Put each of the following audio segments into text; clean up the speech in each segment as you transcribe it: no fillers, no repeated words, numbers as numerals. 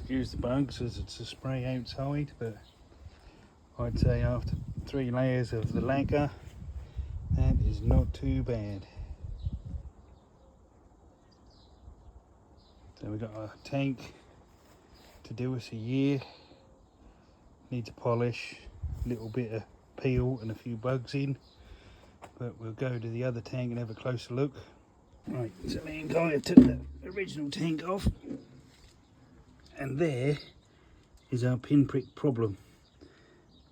use the bugs as it's a spray outside, but I'd say after 3 layers of the lacquer, that is not too bad. So we've got a tank to do us a year. Need to polish, a little bit of peel and a few bugs in, but we'll go to the other tank and have a closer look. Right, so me and Guy have took the original tank off, and there is our pinprick problem,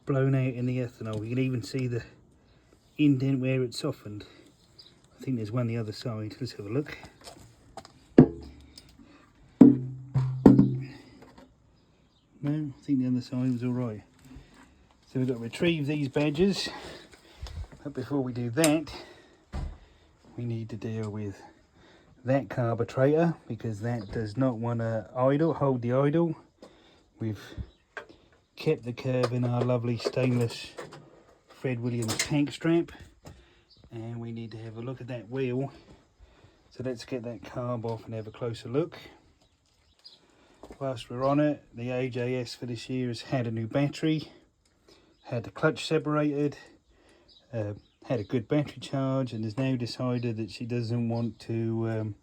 blown out in the ethanol. You can even see the indent where it softened. I think there's one the other side. Let's have a look. No, I think the other side was all right. So we've got to retrieve these badges, but before we do that, we need to deal with that carburetor, because that does not want to hold the idle. We've kept the curve in our lovely stainless Fred Williams tank strap, and we need to have a look at that wheel. So let's get that carb off and have a closer look. Whilst we're on it, the AJS for this year has had a new battery, had the clutch separated, had a good battery charge, and has now decided that she doesn't want to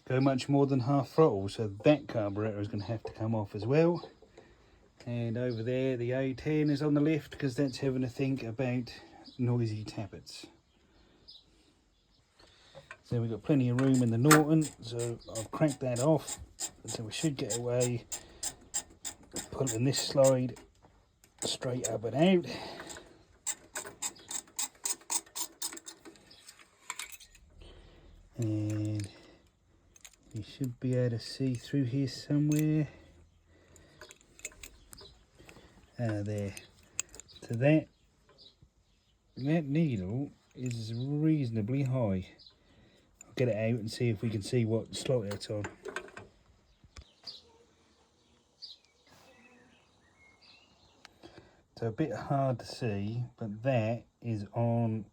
go much more than half throttle, so that carburetor is going to have to come off as well. And over there the A10 is on the lift, because that's having a think about noisy tappets. So we've got plenty of room in the Norton, so I've cracked that off, so we should get away pulling this slide straight up and out. And you should be able to see through here somewhere. There. So that needle is reasonably high. I'll get it out and see if we can see what slot it's on. So a bit hard to see, but that is on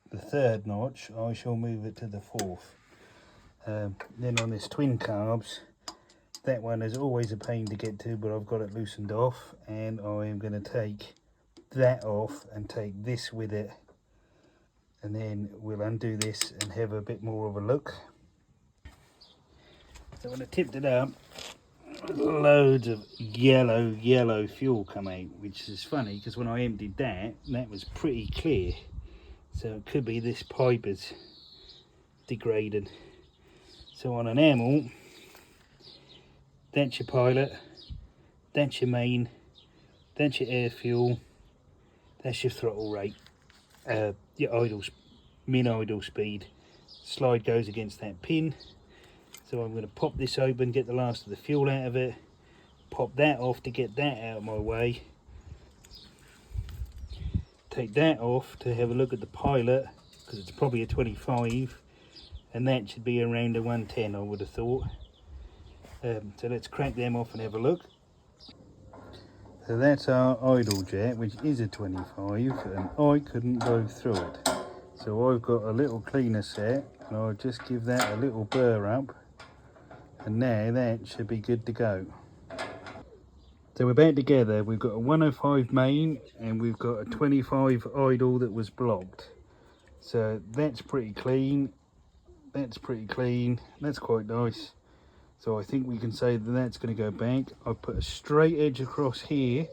the 3rd notch. I shall move it to the 4th. Then on this twin carbs, that one is always a pain to get to, but I've got it loosened off, and I am going to take that off and take this with it, and then we'll undo this and have a bit more of a look. So when I tipped it up, loads of yellow fuel come out, which is funny because when I emptied that was pretty clear, so it could be this pipe is degraded. So on an Amel, that's your pilot, that's your main, that's your air fuel, that's your throttle rate, your idle, min-idle speed. Slide goes against that pin. So I'm going to pop this open, get the last of the fuel out of it, pop that off to get that out of my way, take that off to have a look at the pilot, because it's probably a 25, and that should be around a 110 I would have thought. So let's crack them off and have a look. So that's our idle jet, which is a 25, and I couldn't go through it. So I've got a little cleaner set, and I'll just give that a little burr up, and now that should be good to go. So we're back together. We've got a 105 main, and we've got a 25 idle that was blocked. So that's pretty clean. That's pretty clean. That's quite nice. So I think we can say that that's going to go back. I've put a straight edge across here,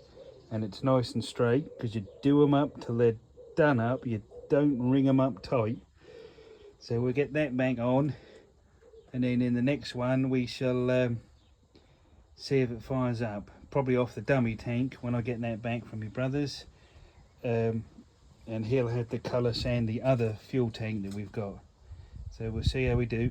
and it's nice and straight, because you do them up till they're done up. You don't ring them up tight. So we'll get that back on, and then in the next one we shall see if it fires up. Probably off the dummy tank when I get that back from my brothers, and he'll have to colour sand the other fuel tank that we've got. So we'll see how we do.